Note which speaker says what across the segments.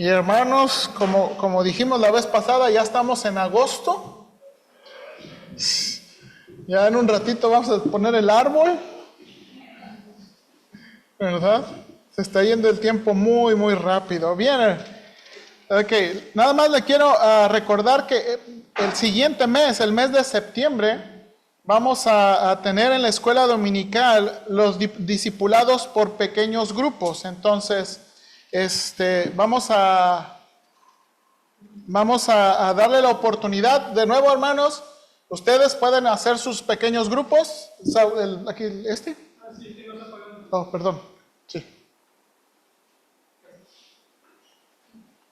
Speaker 1: Y hermanos, como dijimos la vez pasada, ya estamos en agosto. Ya en un ratito vamos a poner el árbol, ¿verdad? Se está yendo el tiempo muy, muy rápido. Bien, ok, nada más le quiero recordar que el siguiente mes, el mes de septiembre, vamos a tener en la escuela dominical los discipulados por pequeños grupos. Entonces, vamos a darle la oportunidad. De nuevo, hermanos, ustedes pueden hacer sus pequeños grupos. Aquí, Oh, perdón. Sí.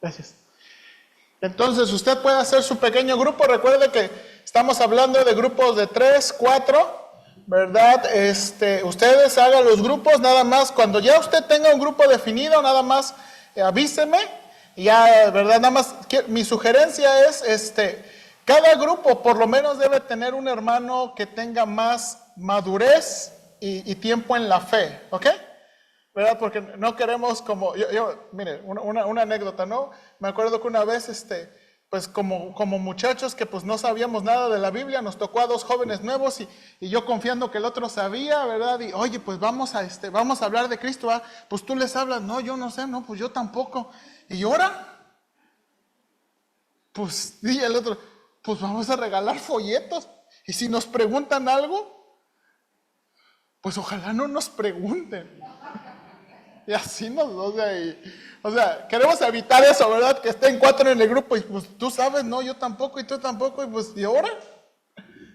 Speaker 1: Gracias. Entonces, usted puede hacer su pequeño grupo. Recuerde que estamos hablando de grupos de 3, 4, ¿verdad? Ustedes hagan los grupos nada más. Cuando ya usted tenga un grupo definido, nada más avíseme. Ya, ¿verdad? Nada más, mi sugerencia es, cada grupo por lo menos debe tener un hermano que tenga más madurez y tiempo en la fe, ¿ok? ¿Verdad? Porque no queremos mire, una anécdota, ¿no? Me acuerdo que una vez, pues como muchachos que pues no sabíamos nada de la Biblia, nos tocó a 2 jóvenes nuevos y yo confiando que el otro sabía, ¿verdad? Y oye, pues vamos a hablar de Cristo, ¿ah? Pues tú les hablas, no, yo no sé, no, pues yo tampoco. ¿Y ahora? Pues, y el otro, pues vamos a regalar folletos. Y si nos preguntan algo, pues ojalá no nos pregunten. Y así o sea, queremos evitar eso, ¿verdad? Que estén 4 en el grupo y pues tú sabes, no, yo tampoco y tú tampoco y pues, ¿y ahora?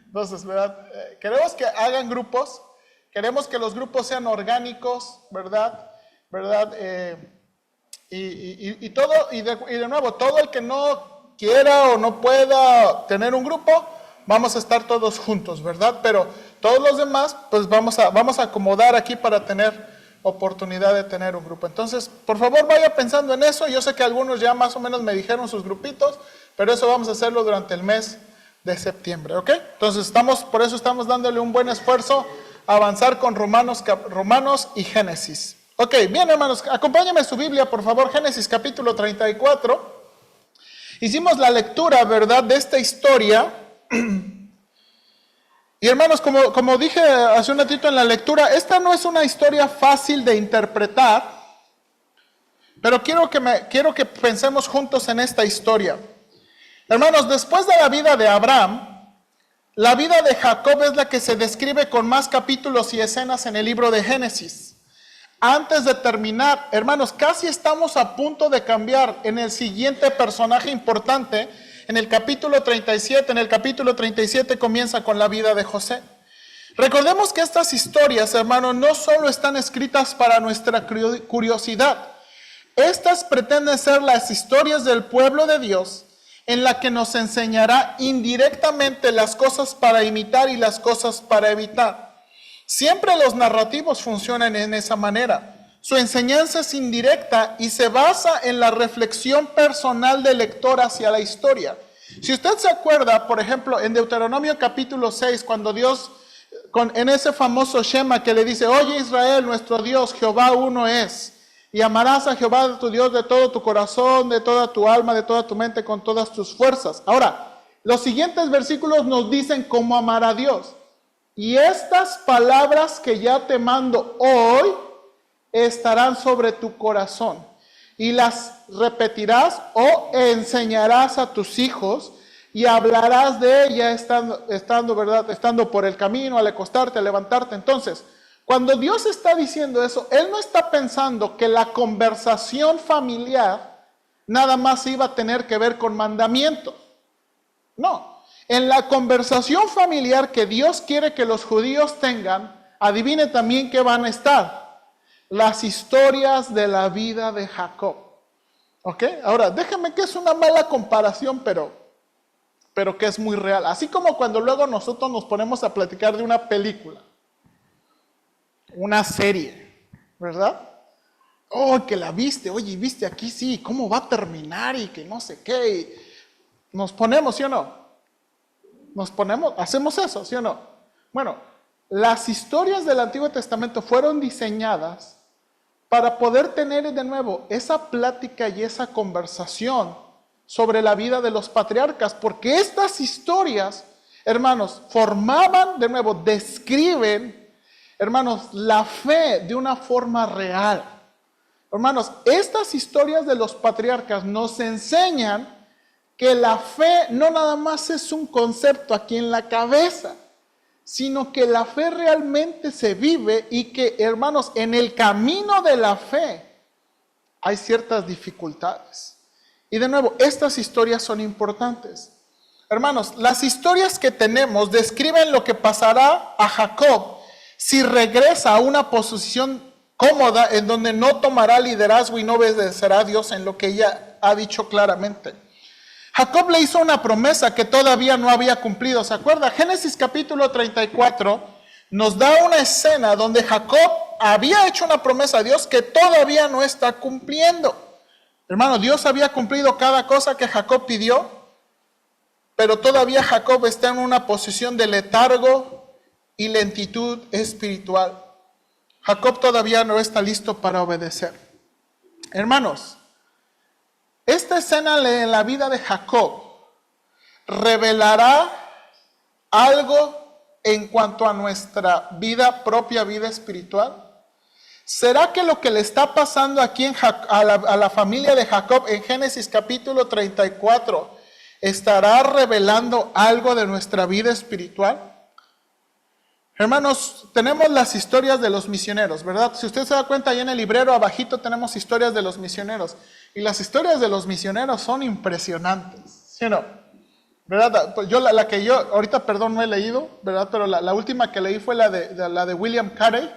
Speaker 1: Entonces, ¿verdad? Queremos que hagan grupos, queremos que los grupos sean orgánicos, ¿verdad? Y de nuevo, todo el que no quiera o no pueda tener un grupo, vamos a estar todos juntos, ¿verdad? Pero todos los demás, pues vamos a acomodar aquí para tener oportunidad de tener un grupo. Entonces, por favor, vaya pensando en eso. Yo sé que algunos ya más o menos me dijeron sus grupitos, pero eso vamos a hacerlo durante el mes de septiembre, ¿ok? Entonces, por eso estamos dándole un buen esfuerzo a avanzar con Romanos y Génesis. Ok, bien, hermanos, acompáñenme su Biblia, por favor, Génesis capítulo 34. Hicimos la lectura, ¿verdad?, de esta historia. Y hermanos, como dije hace un ratito en la lectura, esta no es una historia fácil de interpretar, pero quiero que pensemos juntos en esta historia. Hermanos, después de la vida de Abraham, la vida de Jacob es la que se describe con más capítulos y escenas en el libro de Génesis. Antes de terminar, hermanos, casi estamos a punto de cambiar en el siguiente personaje importante. En el capítulo 37 comienza con la vida de José. Recordemos que estas historias, hermanos, no solo están escritas para nuestra curiosidad. Estas pretenden ser las historias del pueblo de Dios, en la que nos enseñará indirectamente las cosas para imitar y las cosas para evitar. Siempre los narrativos funcionan en esa manera. Su enseñanza es indirecta y se basa en la reflexión personal del lector hacia la historia. Si usted se acuerda, por ejemplo, en Deuteronomio capítulo 6, cuando Dios, en ese famoso Shema que le dice, oye Israel, nuestro Dios, Jehová uno es, y amarás a Jehová tu Dios de todo tu corazón, de toda tu alma, de toda tu mente, con todas tus fuerzas. Ahora, los siguientes versículos nos dicen cómo amar a Dios. Y estas palabras que ya te mando hoy estarán sobre tu corazón y las repetirás o enseñarás a tus hijos y hablarás de ella estando por el camino, al acostarte, al levantarte. Entonces, cuando Dios está diciendo eso, Él no está pensando que la conversación familiar nada más iba a tener que ver con mandamientos. No. En la conversación familiar que Dios quiere que los judíos tengan, adivine también qué van a estar. Las historias de la vida de Jacob. ¿Ok? Ahora, déjame que es una mala comparación, pero que es muy real. Así como cuando luego nosotros nos ponemos a platicar de una película, una serie, ¿verdad? Oh, que la viste, oye, viste aquí, sí, ¿cómo va a terminar? Y que no sé qué. Y nos ponemos, ¿sí o no? Hacemos eso, ¿sí o no? Bueno, las historias del Antiguo Testamento fueron diseñadas para poder tener de nuevo esa plática y esa conversación sobre la vida de los patriarcas, porque estas historias, hermanos, formaban de nuevo, describen, hermanos, la fe de una forma real. Hermanos, estas historias de los patriarcas nos enseñan que la fe no nada más es un concepto aquí en la cabeza, sino que la fe realmente se vive y que, hermanos, en el camino de la fe hay ciertas dificultades. Y de nuevo, estas historias son importantes. Hermanos, las historias que tenemos describen lo que pasará a Jacob si regresa a una posición cómoda en donde no tomará liderazgo y no obedecerá a Dios en lo que ella ha dicho claramente. Jacob le hizo una promesa que todavía no había cumplido, ¿se acuerda? Génesis capítulo 34 nos da una escena donde Jacob había hecho una promesa a Dios que todavía no está cumpliendo. Hermano, Dios había cumplido cada cosa que Jacob pidió, pero todavía Jacob está en una posición de letargo y lentitud espiritual. Jacob todavía no está listo para obedecer. Hermanos, esta escena en la vida de Jacob revelará algo en cuanto a nuestra propia vida espiritual. ¿Será que lo que le está pasando aquí a la familia de Jacob en Génesis capítulo 34 estará revelando algo de nuestra vida espiritual? Hermanos, tenemos las historias de los misioneros, ¿verdad? Si usted se da cuenta, ahí en el librero abajito tenemos historias de los misioneros. Y las historias de los misioneros son impresionantes, ¿sí o no? ¿Verdad? Pues la que yo, ahorita perdón, no he leído, ¿verdad? Pero la última que leí fue la de William Carey,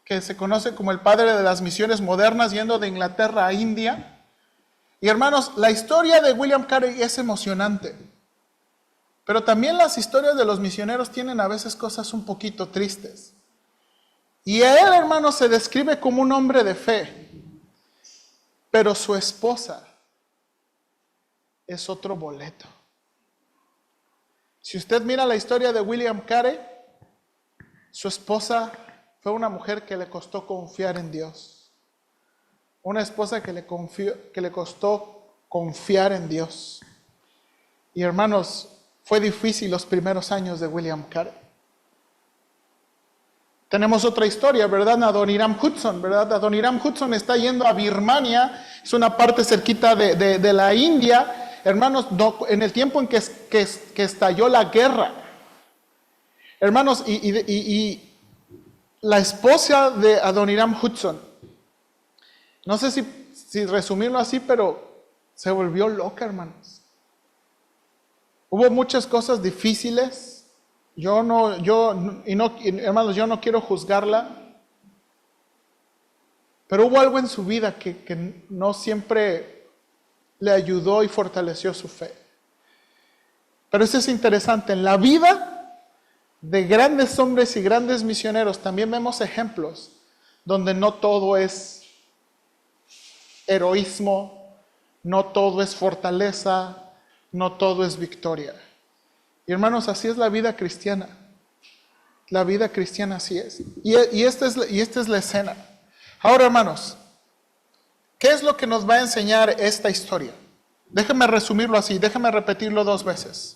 Speaker 1: que se conoce como el padre de las misiones modernas, yendo de Inglaterra a India. Y hermanos, la historia de William Carey es emocionante. Pero también las historias de los misioneros tienen a veces cosas un poquito tristes. Y a él, hermano, se describe como un hombre de fe. Pero su esposa es otro boleto. Si usted mira la historia de William Carey, su esposa fue una mujer que le costó confiar en Dios. Una esposa que le costó confiar en Dios. Y hermanos, fue difícil los primeros años de William Carey. Tenemos otra historia, ¿verdad? Adoniram Hudson, ¿verdad? Adoniram Hudson está yendo a Birmania, es una parte cerquita de la India, hermanos, en el tiempo en que estalló la guerra. Hermanos, y la esposa de Adoniram Hudson, no sé si resumirlo así, pero se volvió loca, hermanos. Hubo muchas cosas difíciles. Hermanos, yo no quiero juzgarla. Pero hubo algo en su vida que no siempre le ayudó y fortaleció su fe. Pero eso es interesante. En la vida de grandes hombres y grandes misioneros también vemos ejemplos donde no todo es heroísmo, no todo es fortaleza, no todo es victoria. Y hermanos, así es la vida cristiana. La vida cristiana así es. Y esta es la escena. Ahora, hermanos, ¿qué es lo que nos va a enseñar esta historia? Déjenme resumirlo así, déjenme repetirlo 2 veces.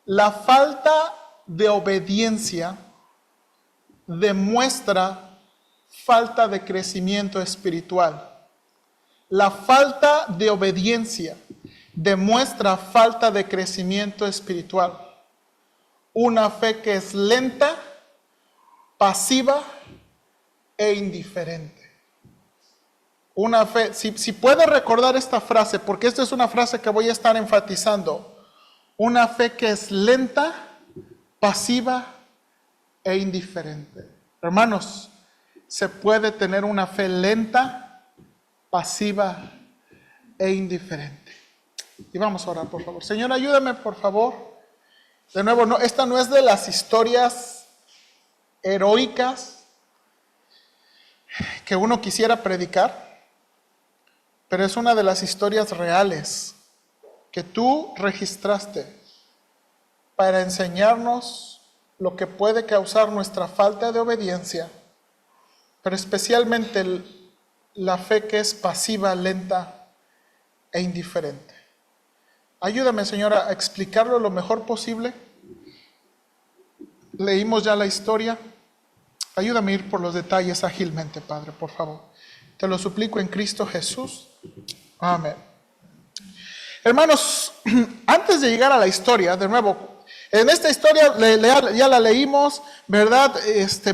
Speaker 1: La falta de obediencia demuestra falta de crecimiento espiritual. La falta de obediencia demuestra falta de crecimiento espiritual. Una fe que es lenta, pasiva e indiferente. Una fe, si puede recordar esta frase, porque esta es una frase que voy a estar enfatizando. Una fe que es lenta, pasiva e indiferente. Hermanos, se puede tener una fe lenta, pasiva e indiferente. Y vamos a orar, por favor. Señor, ayúdame, por favor. De nuevo, esta no es de las historias heroicas que uno quisiera predicar, pero es una de las historias reales que tú registraste para enseñarnos lo que puede causar nuestra falta de obediencia, pero especialmente la fe que es pasiva, lenta e indiferente. Ayúdame, Señora, a explicarlo lo mejor posible. Leímos ya la historia. Ayúdame a ir por los detalles ágilmente, Padre, por favor. Te lo suplico en Cristo Jesús. Amén. Hermanos, antes de llegar a la historia, de nuevo, en esta historia ya la leímos, ¿verdad?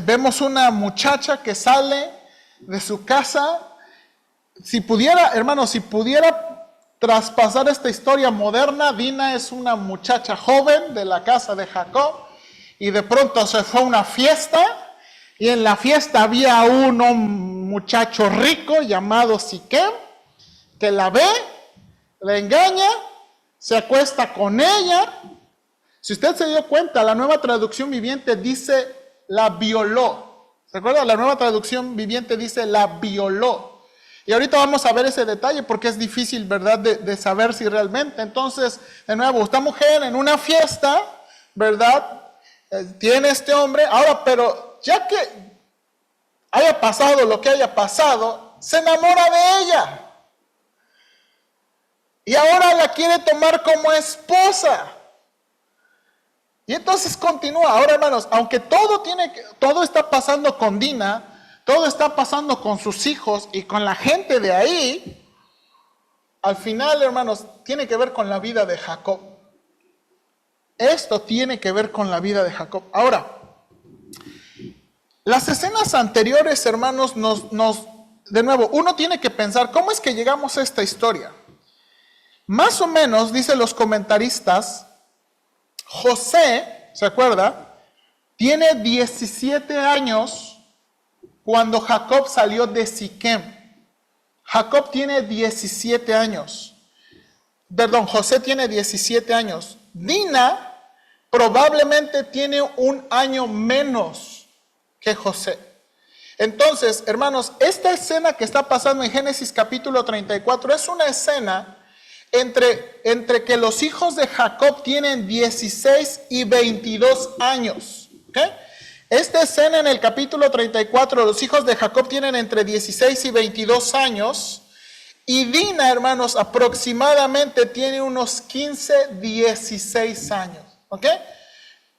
Speaker 1: Vemos una muchacha que sale de su casa. Si pudiera, hermanos, si pudiera traspasar esta historia moderna, Dina es una muchacha joven de la casa de Jacob y de pronto se fue a una fiesta y en la fiesta había un muchacho rico llamado Siquem que la ve, la engaña, se acuesta con ella. Si usted se dio cuenta, la Nueva Traducción Viviente dice la violó. ¿Se acuerda? La Nueva Traducción Viviente dice la violó. Y ahorita vamos a ver ese detalle porque es difícil, ¿verdad?, de saber si realmente. Entonces, de nuevo, esta mujer en una fiesta, ¿verdad?, tiene este hombre. Ahora, pero ya que haya pasado lo que haya pasado, se enamora de ella. Y ahora la quiere tomar como esposa. Y entonces continúa. Ahora, hermanos, aunque todo está pasando con Dina, todo está pasando con sus hijos y con la gente de ahí, al final, hermanos, tiene que ver con la vida de Jacob. Esto tiene que ver con la vida de Jacob. Ahora, las escenas anteriores, hermanos, de nuevo, uno tiene que pensar, ¿cómo es que llegamos a esta historia? Más o menos, dicen los comentaristas, José, ¿se acuerda? Tiene 17 años cuando Jacob salió de Siquem. Jacob tiene 17 años. Perdón, José tiene 17 años. Dina probablemente tiene un año menos que José. Entonces, hermanos, esta escena que está pasando en Génesis capítulo 34 es una escena entre que los hijos de Jacob tienen 16 y 22 años. ¿Okay? Esta escena en el capítulo 34, los hijos de Jacob tienen entre 16 y 22 años. Y Dina, hermanos, aproximadamente tiene unos 15, 16 años. ¿Ok?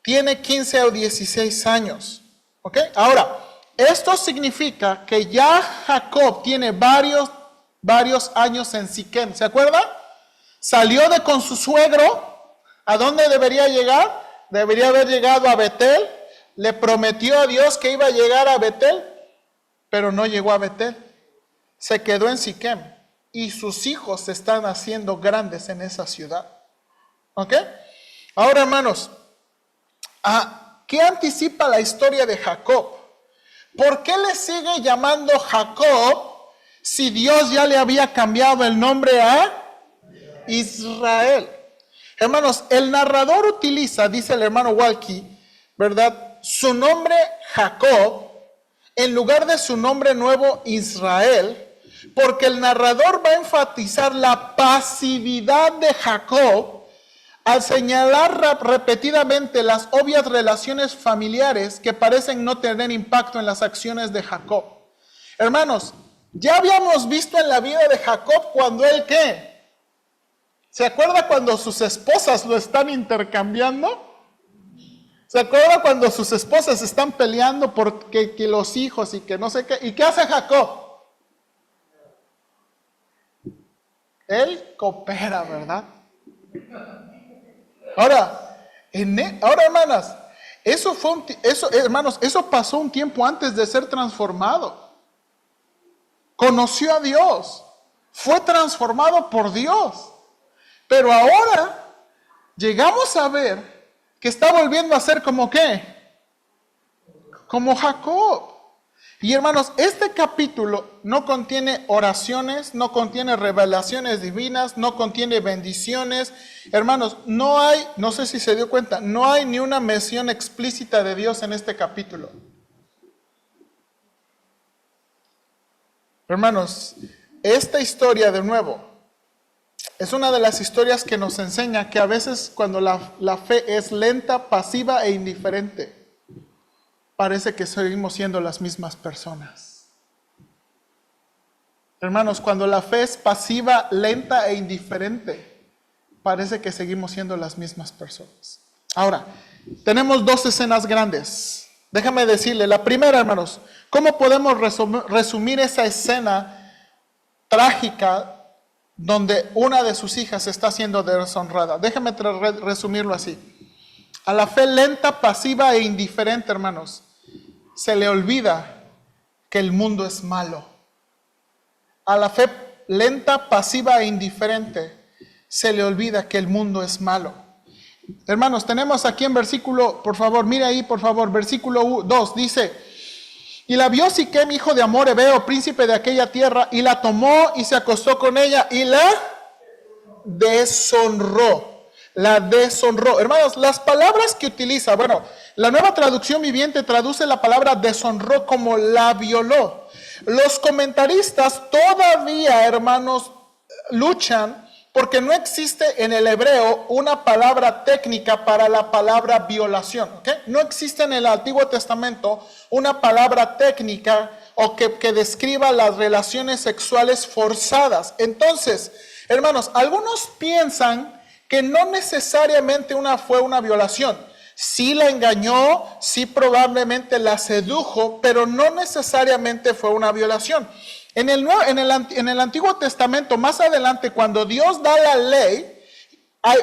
Speaker 1: Tiene 15 o 16 años. ¿Ok? Ahora, esto significa que ya Jacob tiene varios años en Siquem. ¿Se acuerda? Salió de con su suegro. ¿A dónde debería llegar? Debería haber llegado a Betel. Le prometió a Dios que iba a llegar a Betel, pero no llegó a Betel. Se quedó en Siquem. Y sus hijos se están haciendo grandes en esa ciudad. ¿Ok? Ahora, hermanos, ¿qué anticipa la historia de Jacob? ¿Por qué le sigue llamando Jacob si Dios ya le había cambiado el nombre a Israel? Hermanos, el narrador utiliza, dice el hermano Walkie, ¿verdad?, su nombre Jacob en lugar de su nombre nuevo Israel, porque el narrador va a enfatizar la pasividad de Jacob al señalar repetidamente las obvias relaciones familiares que parecen no tener impacto en las acciones de Jacob. Hermanos, ya habíamos visto en la vida de Jacob cuando él, ¿qué? ¿Se acuerda cuando sus esposas lo están intercambiando? ¿Se acuerda cuando sus esposas están peleando porque que los hijos y que no sé qué? ¿Y qué hace Jacob? Él coopera, ¿verdad? Ahora, hermanas, eso pasó un tiempo antes de ser transformado. Conoció a Dios, fue transformado por Dios. Pero ahora llegamos a ver que está volviendo a ser como ¿qué? Como Jacob. Y hermanos, este capítulo no contiene oraciones, no contiene revelaciones divinas, no contiene bendiciones. Hermanos, no sé si se dio cuenta, no hay ni una mención explícita de Dios en este capítulo. Hermanos, esta historia de nuevo es una de las historias que nos enseña que a veces cuando la fe es lenta, pasiva e indiferente, parece que seguimos siendo las mismas personas. Hermanos, cuando la fe es pasiva, lenta e indiferente, parece que seguimos siendo las mismas personas. Ahora, tenemos dos escenas grandes. Déjame decirle, la primera, hermanos, ¿cómo podemos resumir esa escena trágica donde una de sus hijas está siendo deshonrada? Déjame resumirlo así. A la fe lenta, pasiva e indiferente, hermanos, se le olvida que el mundo es malo. A la fe lenta, pasiva e indiferente, se le olvida que el mundo es malo. Hermanos, tenemos aquí en versículo, por favor, mire ahí, por favor, versículo 2, dice: y la vio Siquem, hijo de Amor Hebeo, príncipe de aquella tierra, y la tomó y se acostó con ella, y la deshonró. La deshonró. Hermanos, las palabras que utiliza, bueno, la Nueva Traducción Viviente traduce la palabra deshonró como la violó. Los comentaristas todavía, hermanos, luchan porque no existe en el hebreo una palabra técnica para la palabra violación. ¿Okay? No existe en el Antiguo Testamento una palabra técnica o que describa las relaciones sexuales forzadas. Entonces, hermanos, algunos piensan que no necesariamente fue una violación. Sí la engañó, sí probablemente la sedujo, pero no necesariamente fue una violación. En el Antiguo Testamento, más adelante, cuando Dios da la ley,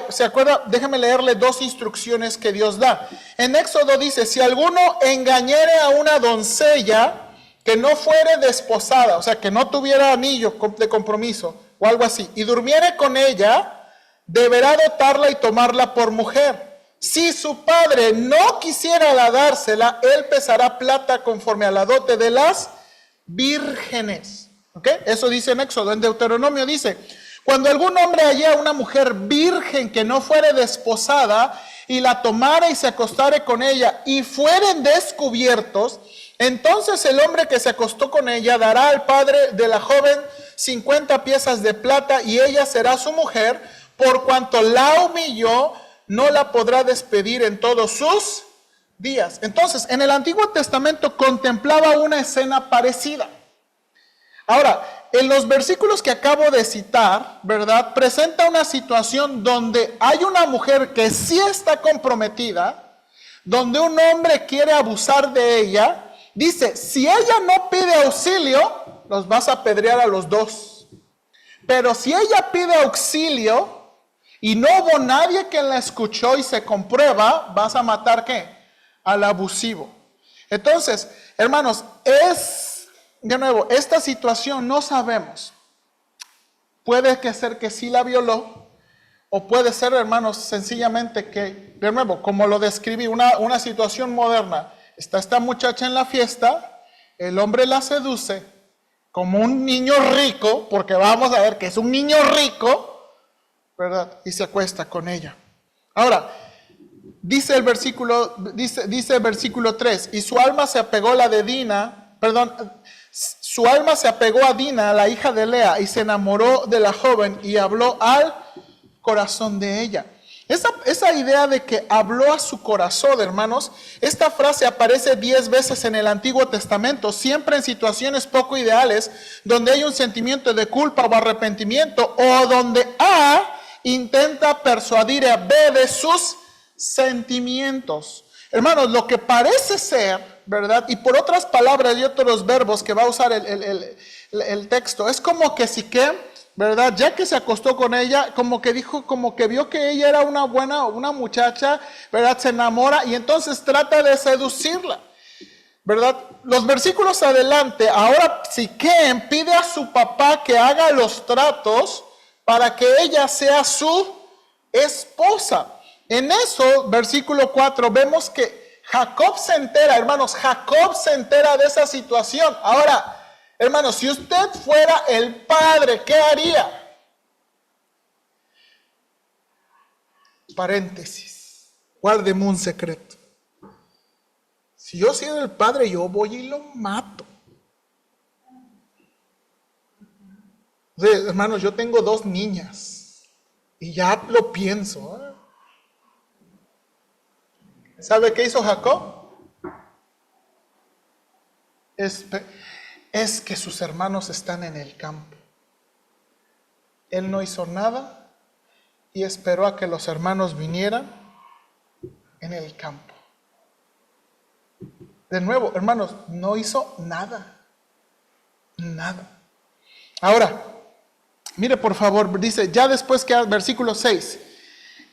Speaker 1: ¿se acuerda? Déjame leerle dos instrucciones que Dios da. En Éxodo dice: si alguno engañare a una doncella que no fuere desposada, o sea, que no tuviera anillo de compromiso o algo así, y durmiere con ella, deberá dotarla y tomarla por mujer. Si su padre no quisiera dársela, él pesará plata conforme a la dote de las vírgenes. ¿Ok? Eso dice en Éxodo. En Deuteronomio dice: cuando algún hombre hallare a una mujer virgen que no fuere desposada, y la tomara y se acostare con ella, y fueren descubiertos, entonces el hombre que se acostó con ella dará al padre de la joven 50 piezas de plata, y ella será su mujer. Por cuanto la humilló, no la podrá despedir en todos sus días. Entonces, en el Antiguo Testamento contemplaba una escena parecida. Ahora, en los versículos que acabo de citar, ¿verdad? Presenta una situación donde hay una mujer que sí está comprometida, donde un hombre quiere abusar de ella. Dice: si ella no pide auxilio, los vas a apedrear a los dos. Pero si ella pide auxilio y no hubo nadie que la escuchó y se comprueba, vas a matar ¿qué? Al abusivo. Entonces, hermanos, de nuevo, esta situación no sabemos. Puede ser que sí la violó, o puede ser, hermanos, sencillamente que, de nuevo, como lo describí, una situación moderna. Está esta muchacha en la fiesta, el hombre la seduce como un niño rico, porque vamos a ver que es un niño rico, ¿verdad? Y se acuesta con ella. Ahora, dice el versículo 3, y su alma se apegó a Dina, la hija de Lea, y se enamoró de la joven y habló al corazón de ella. Esa idea de que habló a su corazón, hermanos, esta frase aparece 10 veces en el Antiguo Testamento, siempre en situaciones poco ideales, donde hay un sentimiento de culpa o arrepentimiento, o donde A intenta persuadir a B de sus sentimientos. Hermanos, lo que parece ser, ¿verdad? Y por otras palabras y otros verbos que va a usar el texto, es como que Siquem, ¿verdad? Ya que se acostó con ella, como que dijo, como que vio que ella era una muchacha, ¿verdad? Se enamora y entonces trata de seducirla, ¿verdad? Los versículos adelante, ahora Siquem pide a su papá que haga los tratos para que ella sea su esposa. En eso, versículo 4, vemos que Jacob se entera, hermanos, Jacob se entera de esa situación. Ahora, hermanos, si usted fuera el padre, ¿qué haría? Paréntesis, guárdeme un secreto. Si yo soy el padre, yo voy y lo mato. Sí, hermanos, yo tengo 2 niñas y ya lo pienso. ¿Sabe qué hizo Jacob? Es que sus hermanos están en el campo. Él no hizo nada y esperó a que los hermanos vinieran en el campo. De nuevo, hermanos, no hizo nada. Nada. Ahora, mire por favor, dice, ya después que, versículo 6,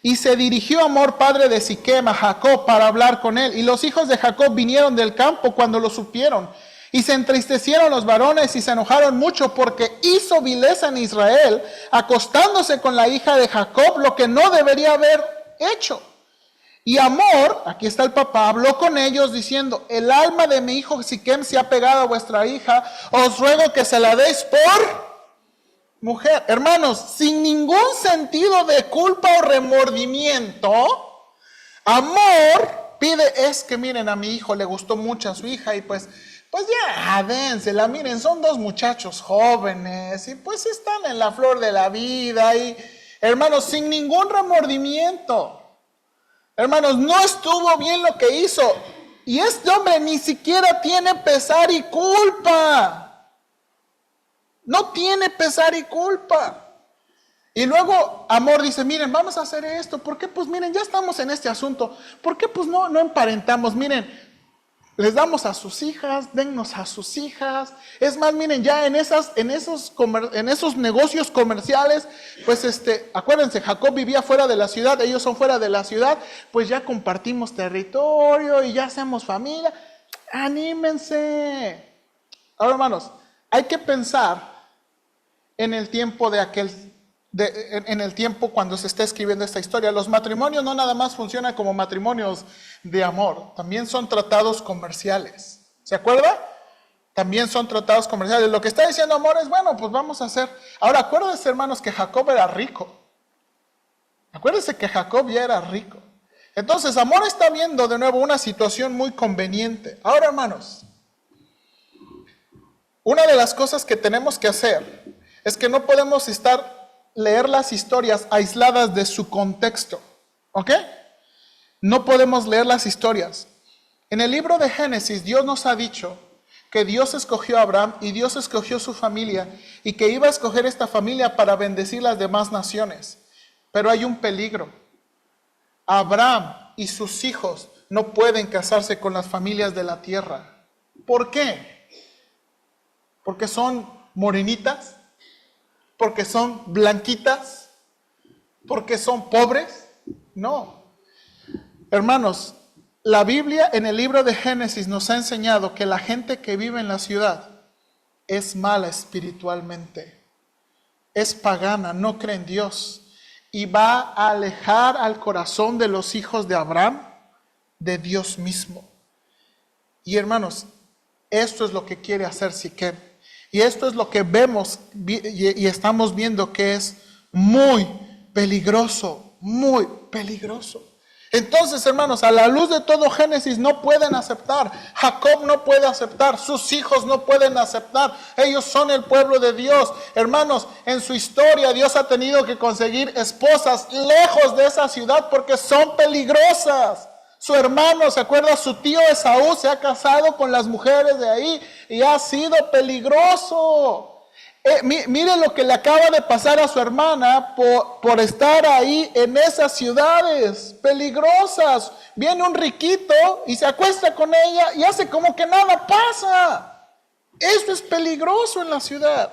Speaker 1: y se dirigió Hamor, padre de Siquem, a Jacob para hablar con él. Y los hijos de Jacob vinieron del campo cuando lo supieron. Y se entristecieron los varones y se enojaron mucho porque hizo vileza en Israel, acostándose con la hija de Jacob, lo que no debería haber hecho. Y Hamor, aquí está el papá, habló con ellos diciendo, el alma de mi hijo Siquem se ha pegado a vuestra hija, os ruego que se la deis por mujer. Hermanos, sin ningún sentido de culpa o remordimiento, Hamor pide, es que miren, a mi hijo le gustó mucho a su hija y pues ya, dénsela, miren, son dos muchachos jóvenes y pues están en la flor de la vida y, hermanos, sin ningún remordimiento. Hermanos, no estuvo bien lo que hizo. Y este hombre ni siquiera tiene pesar y culpa. No tiene pesar y culpa. Y luego Hamor dice, miren, vamos a hacer esto. ¿Por qué? Pues miren, ya estamos en este asunto. ¿Por qué pues no emparentamos? Miren, les damos a sus hijas, dennos a sus hijas. Es más, miren, ya en esos negocios comerciales, pues acuérdense, Jacob vivía fuera de la ciudad, ellos son fuera de la ciudad, pues ya compartimos territorio y ya hacemos familia. Anímense. Ahora, hermanos, hay que pensar en el tiempo en el tiempo cuando se está escribiendo esta historia. Los matrimonios no nada más funcionan como matrimonios de amor, también son tratados comerciales. ¿Se acuerda? También son tratados comerciales. Lo que está diciendo Hamor es, bueno, pues vamos a hacer. Ahora, acuérdense, hermanos, que Jacob era rico. Acuérdense que Jacob ya era rico. Entonces, Hamor está viendo de nuevo una situación muy conveniente. Ahora, hermanos, una de las cosas que tenemos que hacer es que no podemos leer las historias aisladas de su contexto, ¿ok? No podemos leer las historias. En el libro de Génesis, Dios nos ha dicho que Dios escogió a Abraham y Dios escogió su familia y que iba a escoger esta familia para bendecir las demás naciones. Pero hay un peligro. Abraham y sus hijos no pueden casarse con las familias de la tierra. ¿Por qué? Porque son morenitas, porque son blanquitas, porque son pobres. No. Hermanos, la Biblia en el libro de Génesis nos ha enseñado que la gente que vive en la ciudad es mala espiritualmente, es pagana, no cree en Dios y va a alejar al corazón de los hijos de Abraham de Dios mismo. Y hermanos, esto es lo que quiere hacer Siquem. Y esto es lo que vemos y estamos viendo que es muy peligroso, muy peligroso. Entonces, hermanos, a la luz de todo Génesis no pueden aceptar. Jacob no puede aceptar, sus hijos no pueden aceptar. Ellos son el pueblo de Dios. Hermanos, en su historia Dios ha tenido que conseguir esposas lejos de esa ciudad porque son peligrosas. Su hermano, ¿se acuerda? Su tío Esaú se ha casado con las mujeres de ahí y ha sido peligroso. Mire lo que le acaba de pasar a su hermana por estar ahí en esas ciudades peligrosas. Viene un riquito y se acuesta con ella y hace como que nada pasa. Eso es peligroso en la ciudad.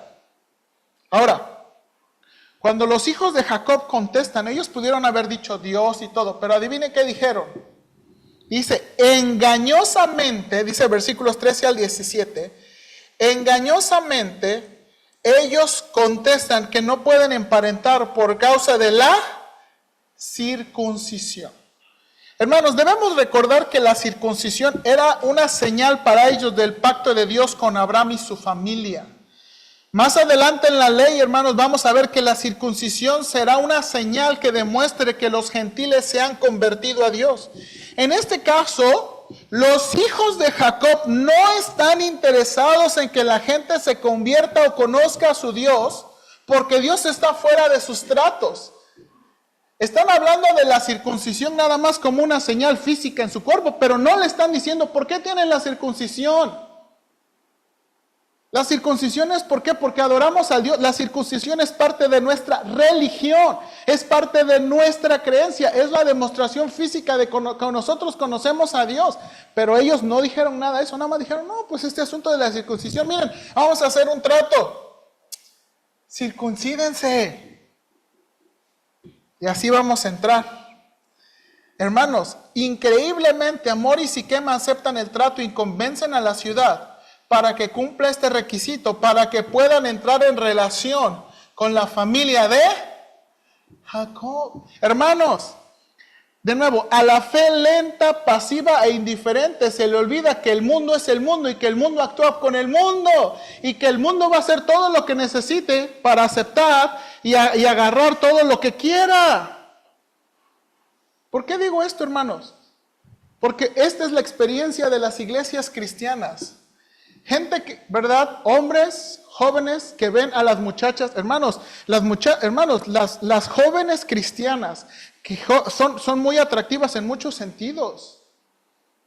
Speaker 1: Ahora, cuando los hijos de Jacob contestan, ellos pudieron haber dicho Dios y todo, pero adivine qué dijeron. Dice, engañosamente, dice versículos 13 al 17, engañosamente ellos contestan que no pueden emparentar por causa de la circuncisión. Hermanos, debemos recordar que la circuncisión era una señal para ellos del pacto de Dios con Abraham y su familia. Más adelante en la ley, hermanos, vamos a ver que la circuncisión será una señal que demuestre que los gentiles se han convertido a Dios. En este caso, los hijos de Jacob no están interesados en que la gente se convierta o conozca a su Dios, porque Dios está fuera de sus tratos. Están hablando de la circuncisión nada más como una señal física en su cuerpo, pero no le están diciendo, ¿por qué tienen la circuncisión? La circuncisión es ¿por qué? Porque adoramos a Dios. La circuncisión es parte de nuestra religión, es parte de nuestra creencia, es la demostración física de que nosotros conocemos a Dios. Pero ellos no dijeron nada de eso, nada más dijeron, no, pues este asunto de la circuncisión, miren, vamos a hacer un trato. Circuncídense. Y así vamos a entrar. Hermanos, increíblemente Amor y Siquem aceptan el trato y convencen a la ciudad para que cumpla este requisito, para que puedan entrar en relación con la familia de Jacob. Hermanos, de nuevo, a la fe lenta, pasiva e indiferente se le olvida que el mundo es el mundo y que el mundo actúa con el mundo y que el mundo va a hacer todo lo que necesite para aceptar y agarrar todo lo que quiera. ¿Por qué digo esto, hermanos? Porque esta es la experiencia de las iglesias cristianas. Gente que, ¿verdad? Hombres, jóvenes que ven a las muchachas, hermanos, las jóvenes cristianas que son muy atractivas en muchos sentidos.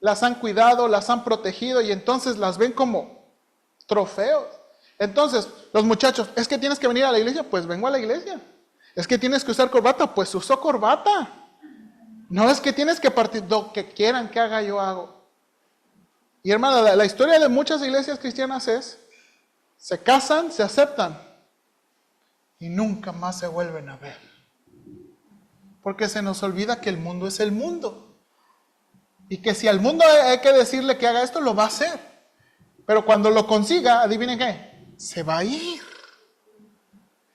Speaker 1: Las han cuidado, las han protegido y entonces las ven como trofeos. Entonces, los muchachos, es que tienes que venir a la iglesia, pues vengo a la iglesia. Es que tienes que usar corbata, pues uso corbata. No es que tienes que partir, lo que quieran que haga, yo hago. Y hermano, la historia de muchas iglesias cristianas es, se casan, se aceptan y nunca más se vuelven a ver. Porque se nos olvida que el mundo es el mundo. Y que si al mundo hay que decirle que haga esto, lo va a hacer. Pero cuando lo consiga, adivinen qué, se va a ir.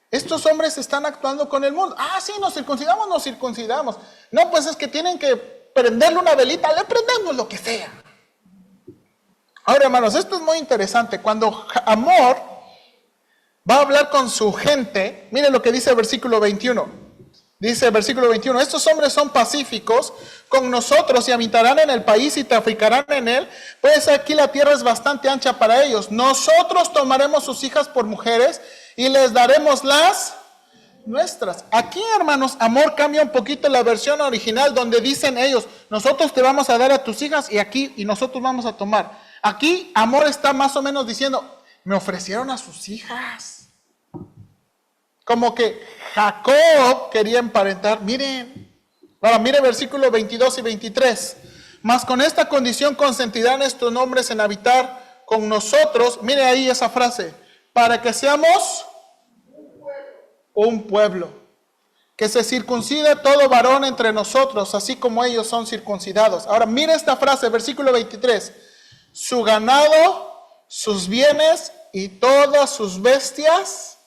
Speaker 1: Estos hombres están actuando con el mundo. Ah, sí, nos circuncidamos. No, pues es que tienen que prenderle una velita, le prendemos lo que sea. Ahora, hermanos, esto es muy interesante. Cuando Amor va a hablar con su gente, miren lo que dice el versículo 21. Dice el versículo 21, estos hombres son pacíficos con nosotros y habitarán en el país y traficarán en él, pues aquí la tierra es bastante ancha para ellos. Nosotros tomaremos sus hijas por mujeres y les daremos las nuestras. Aquí, hermanos, Amor cambia un poquito la versión original donde dicen ellos, nosotros te vamos a dar a tus hijas y nosotros vamos a tomar. Aquí Amor está más o menos diciendo, me ofrecieron a sus hijas. Como que Jacob quería emparentar. Miren, ahora mire versículos 22 y 23. Mas con esta condición consentirán estos hombres en habitar con nosotros. Mire ahí esa frase. Para que seamos un pueblo. Que se circuncide todo varón entre nosotros, así como ellos son circuncidados. Ahora mire esta frase, versículo 23. Su ganado, sus bienes y todas sus bestias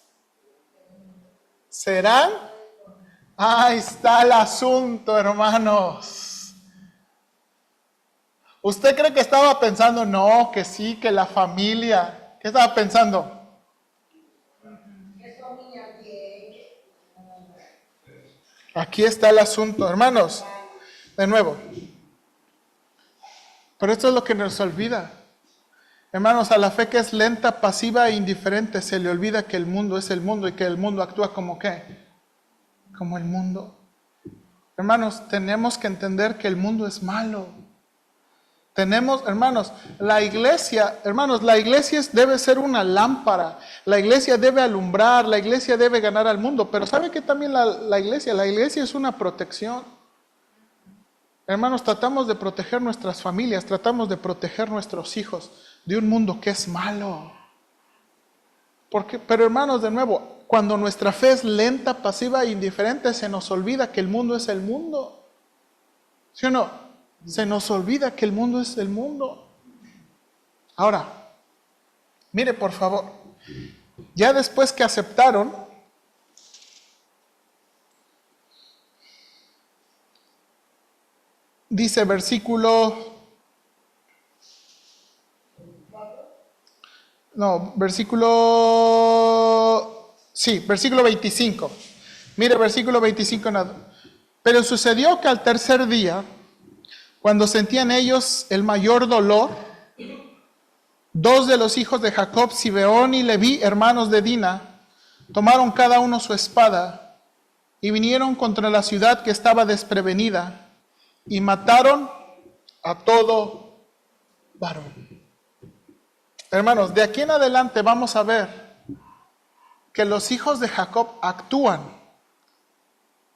Speaker 1: serán. Ahí está el asunto, hermanos. ¿Usted cree que estaba pensando? No, que sí, que la familia. ¿Qué estaba pensando? Aquí está el asunto, hermanos. De nuevo. Pero esto es lo que nos olvida. Hermanos, a la fe que es lenta, pasiva e indiferente, se le olvida que el mundo es el mundo y que el mundo actúa como ¿qué? Como el mundo. Hermanos, tenemos que entender que el mundo es malo. Hermanos, la iglesia debe ser una lámpara. La iglesia debe alumbrar, la iglesia debe ganar al mundo. Pero ¿sabe qué también la iglesia es una protección? Hermanos, tratamos de proteger nuestras familias, tratamos de proteger nuestros hijos de un mundo que es malo. Pero hermanos, de nuevo, cuando nuestra fe es lenta, pasiva e indiferente, se nos olvida que el mundo es el mundo. ¿Sí o no? Se nos olvida que el mundo es el mundo. Ahora, mire por favor, ya después que aceptaron, dice versículo 25. Mire, versículo 25. Pero sucedió que al tercer día, cuando sentían ellos el mayor dolor, dos de los hijos de Jacob, Sibeón y Leví, hermanos de Dina, tomaron cada uno su espada y vinieron contra la ciudad que estaba desprevenida y mataron a todo varón. Hermanos, de aquí en adelante vamos a ver que los hijos de Jacob actúan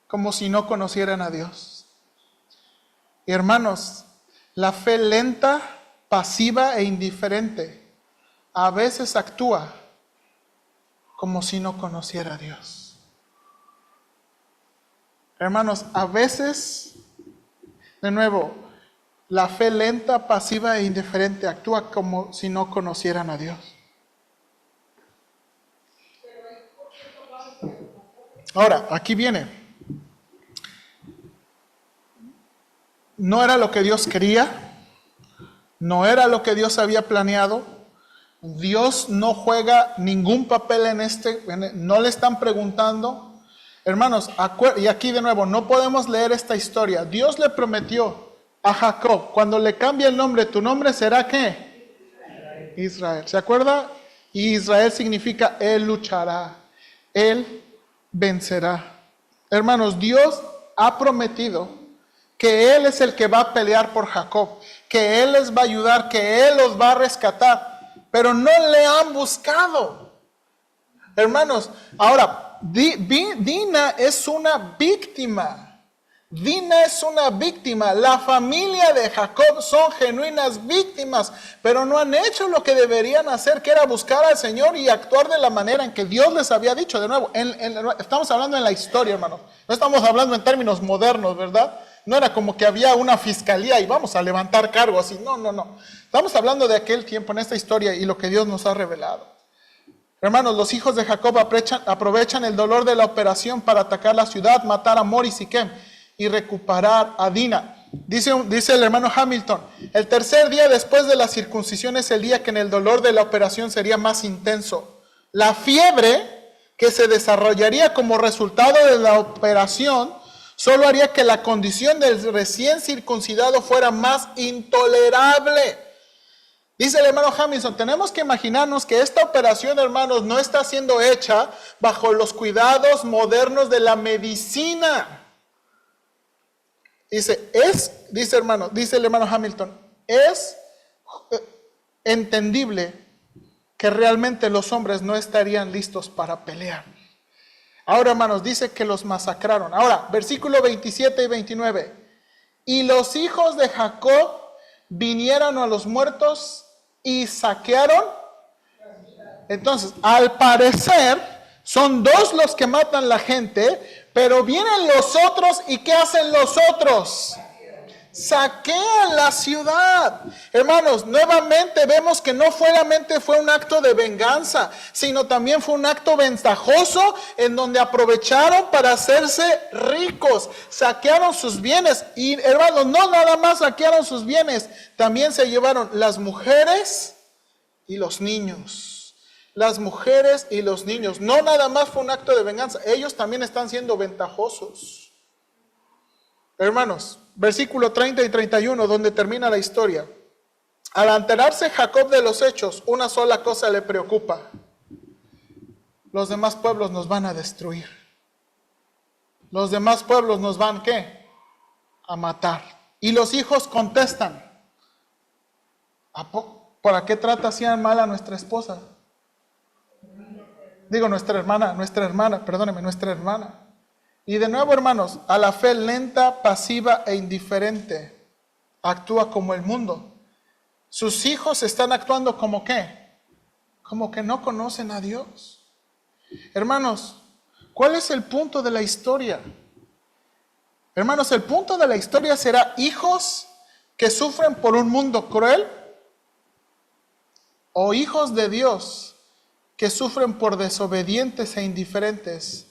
Speaker 1: como si no conocieran a Dios. Y hermanos, la fe lenta, pasiva e indiferente a veces actúa como si no conociera a Dios. Hermanos, a veces, de nuevo, la fe lenta, pasiva e indiferente actúa como si no conocieran a Dios. Ahora, aquí viene. No era lo que Dios quería, no era lo que Dios había planeado. Dios no juega ningún papel no le están preguntando. Hermanos, y aquí de nuevo, no podemos leer esta historia. Dios le prometió a Jacob, cuando le cambie el nombre, tu nombre será ¿qué? Israel. ¿Se acuerda? Y Israel significa Él luchará, Él vencerá. Hermanos, Dios ha prometido que Él es el que va a pelear por Jacob, que Él les va a ayudar, que Él los va a rescatar, pero no le han buscado. Hermanos, ahora, Dina es una víctima. Dina es una víctima. La familia de Jacob son genuinas víctimas, pero no han hecho lo que deberían hacer, que era buscar al Señor y actuar de la manera en que Dios les había dicho. De nuevo, estamos hablando en la historia, hermanos. No estamos hablando en términos modernos, ¿verdad? No era como que había una fiscalía y vamos a levantar cargos así. No. Estamos hablando de aquel tiempo en esta historia y lo que Dios nos ha revelado. Hermanos, los hijos de Jacob aprovechan el dolor de la operación para atacar la ciudad, matar a Mor y Siquem y recuperar a Dina. Dice el hermano Hamilton, el tercer día después de la circuncisión es el día que en el dolor de la operación sería más intenso. La fiebre que se desarrollaría como resultado de la operación solo haría que la condición del recién circuncidado fuera más intolerable. Dice el hermano Hamilton, tenemos que imaginarnos que esta operación, hermanos, no está siendo hecha bajo los cuidados modernos de la medicina. Dice el hermano Hamilton, es entendible que realmente los hombres no estarían listos para pelear. Ahora, hermanos, dice que los masacraron. Ahora, versículo 27 y 29. Y los hijos de Jacob vinieron a los muertos y saquearon. Entonces, al parecer, son dos los que matan la gente, pero vienen los otros y ¿qué hacen los otros? Saquean la ciudad. Hermanos, nuevamente vemos que no solamente fue un acto de venganza, sino también fue un acto ventajoso en donde aprovecharon para hacerse ricos. Saquearon sus bienes y, hermanos, no nada más saquearon sus bienes, también se llevaron las mujeres y los niños. Las mujeres y los niños. No nada más fue un acto de venganza, ellos también están siendo ventajosos. Hermanos, versículo 30 y 31, donde termina la historia. Al enterarse Jacob de los hechos, una sola cosa le preocupa. Los demás pueblos nos van a destruir. Los demás pueblos nos van, ¿qué? A matar. Y los hijos contestan, ¿para qué trata así mal a nuestra esposa? Digo, nuestra hermana. Y de nuevo, hermanos, a la fe lenta, pasiva e indiferente, actúa como el mundo. Sus hijos están actuando como ¿qué? Como que no conocen a Dios. Hermanos, ¿cuál es el punto de la historia? Hermanos, el punto de la historia será hijos que sufren por un mundo cruel o hijos de Dios que sufren por desobedientes e indiferentes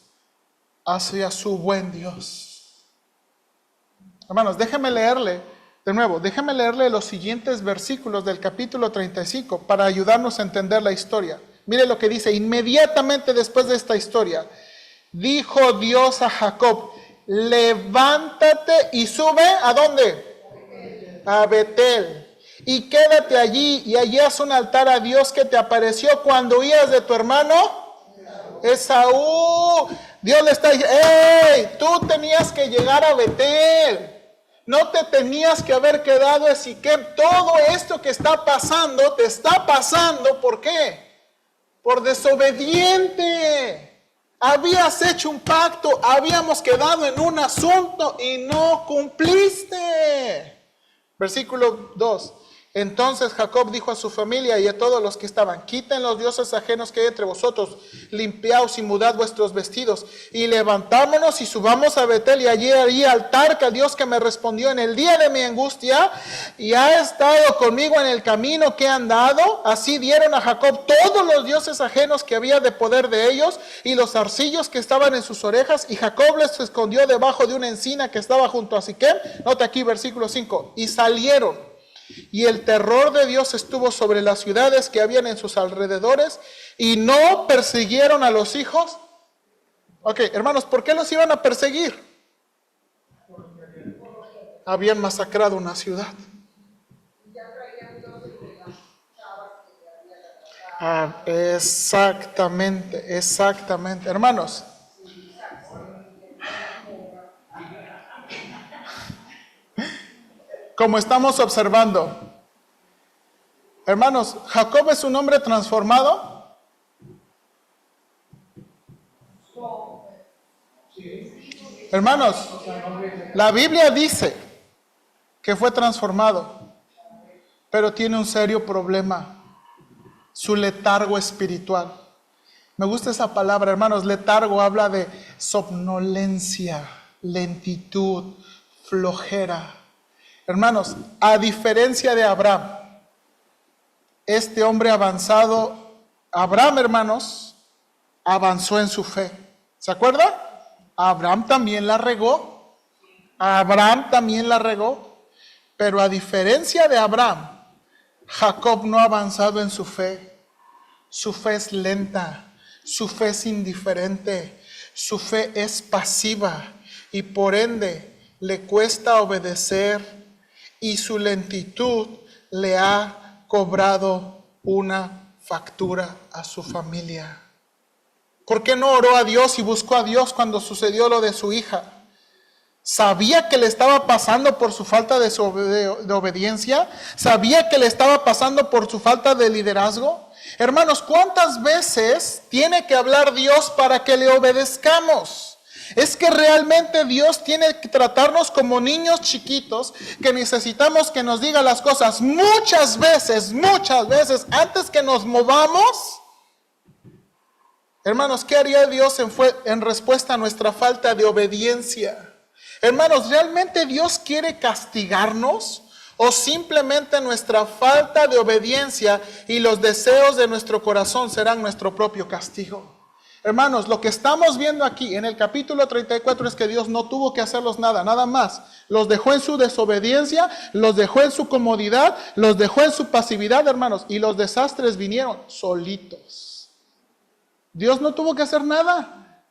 Speaker 1: hacia su buen Dios. Hermanos, déjenme leerle los siguientes versículos del capítulo 35 para ayudarnos a entender la historia. Mire lo que dice, inmediatamente después de esta historia, dijo Dios a Jacob, levántate y sube, ¿a dónde? A Betel. Y quédate allí y allí haz un altar a Dios que te apareció cuando huías de tu hermano Esaú. Dios le está diciendo, ¡hey! Tú tenías que llegar a Betel. No te tenías que haber quedado en Siquem. Todo esto que está pasando, te está pasando, ¿por qué? Por desobediente. Habías hecho un pacto, habíamos quedado en un asunto y no cumpliste. Versículo 2. Entonces Jacob dijo a su familia y a todos los que estaban: quiten los dioses ajenos que hay entre vosotros, limpiaos y mudad vuestros vestidos, y levantámonos y subamos a Betel, y allí altar que al Dios que me respondió en el día de mi angustia, y ha estado conmigo en el camino que he andado. Así dieron a Jacob todos los dioses ajenos que había de poder de ellos, y los zarcillos que estaban en sus orejas, y Jacob les escondió debajo de una encina que estaba junto a Siquem. Nota aquí versículo 5. Y salieron. Y el terror de Dios estuvo sobre las ciudades que habían en sus alrededores, y no persiguieron a los hijos. Ok, hermanos, ¿por qué los iban a perseguir? Habían masacrado una ciudad. Exactamente, exactamente. Hermanos, como estamos observando, hermanos, Jacob es un hombre transformado. Hermanos, la Biblia dice que fue transformado, pero tiene un serio problema: su letargo espiritual. Me gusta esa palabra, hermanos. Letargo habla de somnolencia, lentitud, flojera. Hermanos, a diferencia de Abraham, este hombre avanzado, Abraham, hermanos, avanzó en su fe. ¿Se acuerda? Abraham también la regó. Pero a diferencia de Abraham, Jacob no ha avanzado en su fe. Su fe es lenta, su fe es indiferente, su fe es pasiva, y por ende le cuesta obedecer, y su lentitud le ha cobrado una factura a su familia. ¿Por qué no oró a Dios y buscó a Dios cuando sucedió lo de su hija? ¿Sabía que le estaba pasando por su falta de obediencia? ¿Sabía que le estaba pasando por su falta de liderazgo? Hermanos, ¿cuántas veces tiene que hablar Dios para que le obedezcamos? Es que realmente Dios tiene que tratarnos como niños chiquitos, que necesitamos que nos diga las cosas muchas veces, antes que nos movamos. Hermanos, ¿qué haría Dios en respuesta a nuestra falta de obediencia? Hermanos, ¿realmente Dios quiere castigarnos? ¿O simplemente nuestra falta de obediencia y los deseos de nuestro corazón serán nuestro propio castigo? Hermanos, lo que estamos viendo aquí en el capítulo 34 es que Dios no tuvo que hacerlos nada más. Los dejó en su desobediencia, los dejó en su comodidad, los dejó en su pasividad, hermanos, y los desastres vinieron solitos. Dios no tuvo que hacer nada.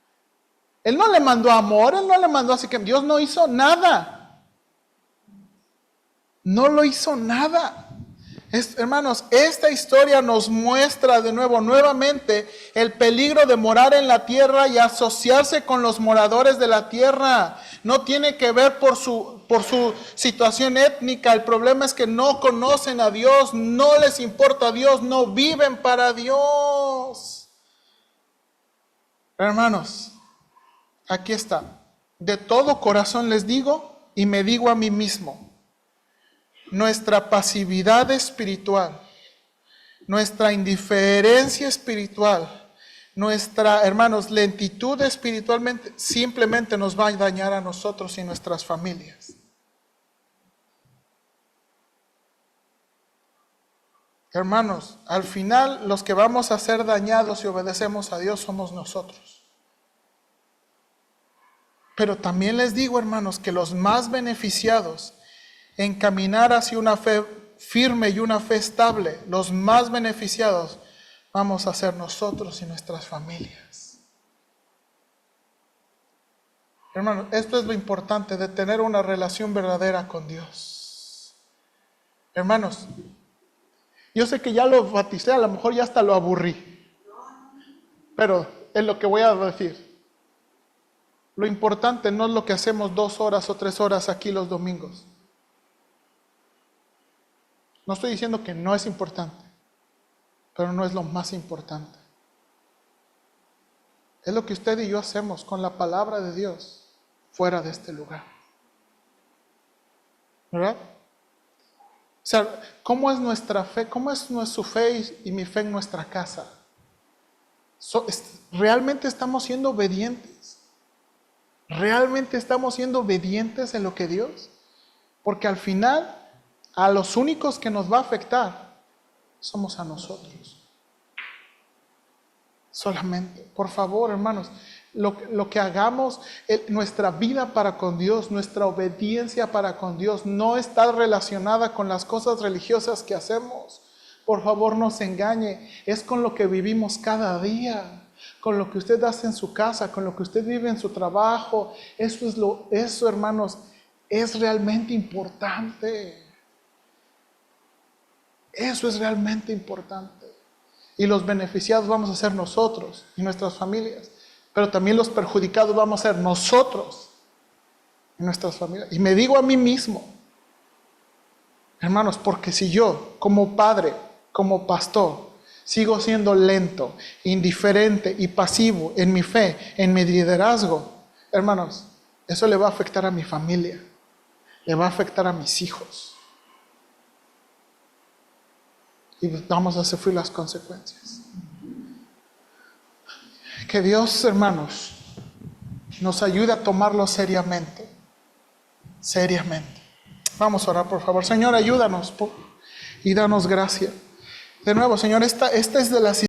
Speaker 1: Él no le mandó amor, Él no le mandó así que Dios no hizo nada. No lo hizo nada. Hermanos, esta historia nos muestra nuevamente el peligro de morar en la tierra y asociarse con los moradores de la tierra. No tiene que ver por su situación étnica. El problema es que no conocen a Dios, no les importa a Dios, no viven para Dios. Hermanos, aquí está. De todo corazón les digo y me digo a mí mismo: nuestra pasividad espiritual, nuestra indiferencia espiritual, nuestra, hermanos, lentitud espiritualmente simplemente nos va a dañar a nosotros y nuestras familias. Hermanos, al final los que vamos a ser dañados si obedecemos a Dios somos nosotros. Pero también les digo, hermanos, que los más beneficiados en caminar hacia una fe firme y una fe estable, los más beneficiados vamos a ser nosotros y nuestras familias. Hermanos, esto es lo importante de tener una relación verdadera con Dios. Hermanos, yo sé que ya lo baticé, a lo mejor ya hasta lo aburrí, pero es lo que voy a decir. Lo importante no es lo que hacemos 2 horas o 3 horas aquí los domingos. No estoy diciendo que no es importante, pero no es lo más importante. Es lo que usted y yo hacemos con la palabra de Dios fuera de este lugar. ¿Verdad? O sea, ¿cómo es nuestra fe? ¿Cómo es su fe y mi fe en nuestra casa? ¿Realmente estamos siendo obedientes? ¿Realmente estamos siendo obedientes en lo que Dios? Porque al final, a los únicos que nos va a afectar somos a nosotros. Solamente, por favor, hermanos, lo que hagamos, nuestra vida para con Dios, nuestra obediencia para con Dios, no está relacionada con las cosas religiosas que hacemos. Por favor, no se engañe, es con lo que vivimos cada día, con lo que usted hace en su casa, con lo que usted vive en su trabajo. Eso, hermanos, es realmente importante. Eso es realmente importante. Y los beneficiados vamos a ser nosotros y nuestras familias. Pero también los perjudicados vamos a ser nosotros y nuestras familias. Y me digo a mí mismo, hermanos, porque si yo, como padre, como pastor, sigo siendo lento, indiferente y pasivo en mi fe, en mi liderazgo, hermanos, eso le va a afectar a mi familia, le va a afectar a mis hijos. Y vamos a sufrir las consecuencias. Que Dios, hermanos, nos ayude a tomarlo seriamente. Seriamente. Vamos a orar, por favor. Señor, ayúdanos y danos gracia. De nuevo, Señor, esta es de las